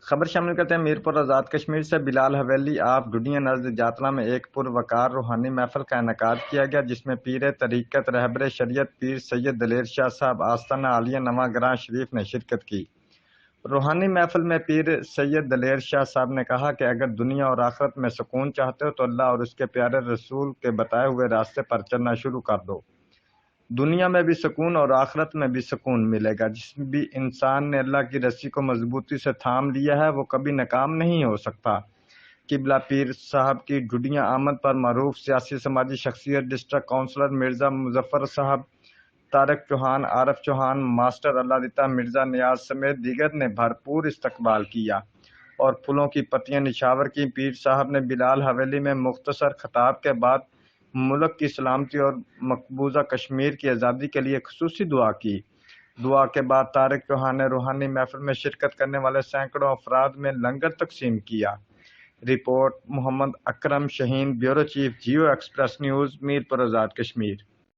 خبر شامل کرتے ہیں میرپور آزاد کشمیر سے۔ بلال حویلی آپ ڈڈیاں نزد جاتلا میں ایک پروقار روحانی محفل کا انعقاد کیا گیا، جس میں پیر طریقت رہبر شریعت پیر سید دلیر شاہ صاحب آستانہ عالیہ نواں گراں شریف نے شرکت کی۔ روحانی محفل میں پیر سید دلیر شاہ صاحب نے کہا کہ اگر دنیا اور آخرت میں سکون چاہتے ہو تو اللہ اور اس کے پیارے رسول کے بتائے ہوئے راستے پر چلنا شروع کر دو۔ دنیا میں بھی سکون اور آخرت میں بھی سکون ملے گا۔ جس بھی انسان نے اللہ کی رسی کو مضبوطی سے تھام لیا ہے وہ کبھی ناکام نہیں ہو سکتا۔ قبلہ پیر صاحب کی ڈڈیاں آمد پر معروف سیاسی سماجی شخصیت ڈسٹرکٹ کونسلر مرزا مظفر صاحب، طارق چوہان، عارف چوہان، ماسٹر اللہ دیتا مرزا نیاز سمیت دیگر نے بھرپور استقبال کیا اور پھولوں کی پتیاں نچھاور کی۔ پیر صاحب نے بلال حویلی میں مختصر خطاب کے بعد ملک کی سلامتی اور مقبوضہ کشمیر کی آزادی کے لیے خصوصی دعا کی۔ دعا کے بعد طارق چوہان نے روحانی محفل میں شرکت کرنے والے سینکڑوں افراد میں لنگر تقسیم کیا۔ Report Muhammad Akram Shaheen, bureau chief, Geo express news, Mirpur Azad Kashmir.